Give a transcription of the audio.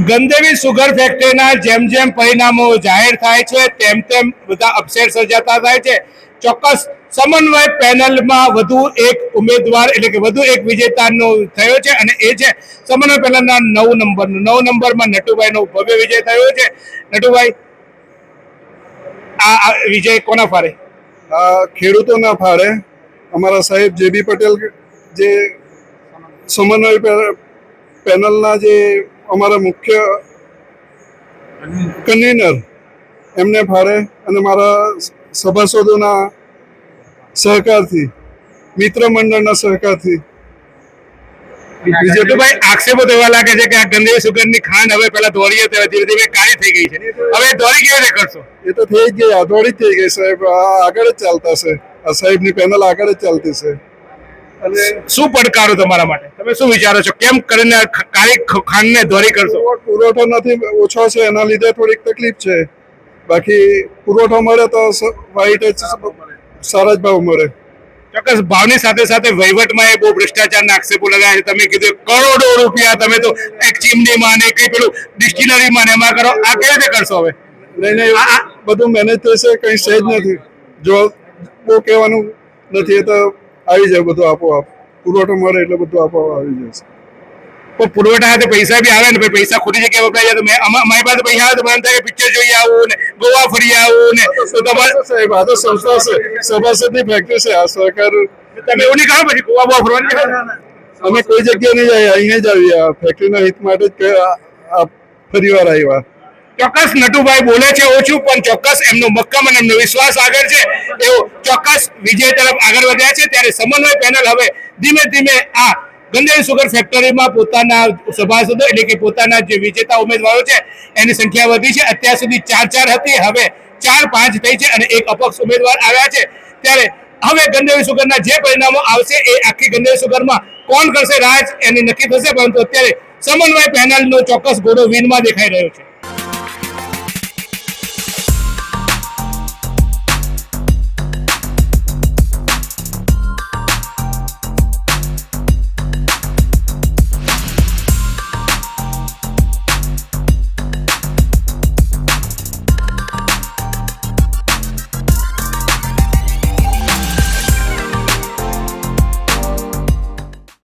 ગંદેવી sugar ફેક્ટરીના જેમ જેમ પરિણામો જાહેર થાય છે તેમ તેમ બધા અપસેટ સર્જાતા થાય છે. ચોક્કસ સમન્વય પેનલમાં વધુ એક ઉમેદવાર એટલે કે વધુ એક વિજેતાનો થયો છે અને એ છે સમન્વય પેનલના 9 નંબરનો. 9 નંબરમાં નટુભાઈનો ભવ્ય વિજય થયો છે. નટુભાઈ, આ વિજય કોના ફાળે? ખેડૂતોના ફાળે. અમારા સાહેબ JB પટેલ જે સમન્વય પેનલના જે અમારા મુખ્ય કન્વીનર એમને ફાળે અને મારા સભાસદોના સહકારથી, મિત્ર મંડળના સહકારથી. નટુભાઈ, આક્ષેપો તો એવા લાગે છે કે આ ગંદેવી સુગરની ખાંડ હવે પેલા દોડીએ તો ધીરે ધીરે કાળી થઈ ગઈ છે. હવે દોડી કેવી રીતે કરશો? એ તો થઈ જ ગઈ, દોડી થઈ ગઈ સાહેબ. આગળ જ ચાલતા છે. આ સાહેબની પેનલ આગળ જ ચાલતી છે. અને શું પડકારો તમારા માટે? તમે શું વિચારો છો? કેમ કરીને કાળી ખાંડને દોરી કરશો? પુરવઠો નથી, ઓછો છે, એના લીધે થોડીક તકલીફ છે. બાકી પુરવઠો મળે તો વાઈટ જ સારા જ ભાવ મળે. ચોક્કસ. ભાવની સાથે સાથે વહીવટમાં એ બહુ ભ્રષ્ટાચારના આક્ષેપો લગાવ્યા છે. તમે કીધું કરોડો રૂપિયા તમે તો એક ચીમનીમાં ને કઈ પેલું ડિસ્ટિલરીમાં ને એમાં કરો. આ કેવી રીતે કરશો હવે? નહીં, બધું મેનેજ થશે, કઈ સહેજ નથી. જો બહુ કહેવાનું નથી, એ તો આવી જાય બધું આપોઆપ. પુરવઠો મળે એટલે બધું આપોઆપ આવી જશે. પણ પુરવઠા સાથે પૈસા બી આવે ને, પૈસા ખોટી જગ્યાએ વપરાય જાય તો મારી પાસે પૈસા આવે તો મને થાય કે પિક્ચર જોઈ આવું ને ગોવા ફરી આવું ને. તો તમારે સાહેબ આ તો સંસ્થા છે, સભાસદની ફેક્ટરી છે. આ સરકાર તમે એવું નહીં કહો પછી ગોવા બોવા ફરવાની. અમે કોઈ જગ્યાએ નહીં જાય, અહીંયા જ આવીએ. આ ફેક્ટરીના હિત માટે જ ફરીવાર આવ્યા. ચોક્કસ નટુભાઈ બોલે છે ઓછું, પણ ચોક્કસ એમનો મક્કમ અને એમનો વિશ્વાસ આગળ છે. એવો ચોક્કસ વિજય તરફ આગળ વધ્યા છે. ત્યારે સમન્વય પેનલ હવે ધીમે ધીમે આ ગંદેવી સુગર ફેક્ટરીમાં પોતાના સભાસદો એટલે કે પોતાના જે વિજેતા ઉમેદવારો છે એની સંખ્યા વધી છે. અત્યાર સુધી 4 હતી, હવે 4-5 થઈ છે અને એક અપક્ષ ઉમેદવાર આવ્યા છે. ત્યારે હવે ગંદેવી સુગરના જે પરિણામો આવશે એ આખી ગંદેવી સુગરમાં કોણ કરશે રાજ એની નક્કી થશે. પરંતુ અત્યારે સમન્વય પેનલનો ચોક્કસ ઘોડો વિનમાં દેખાઈ રહ્યો છે.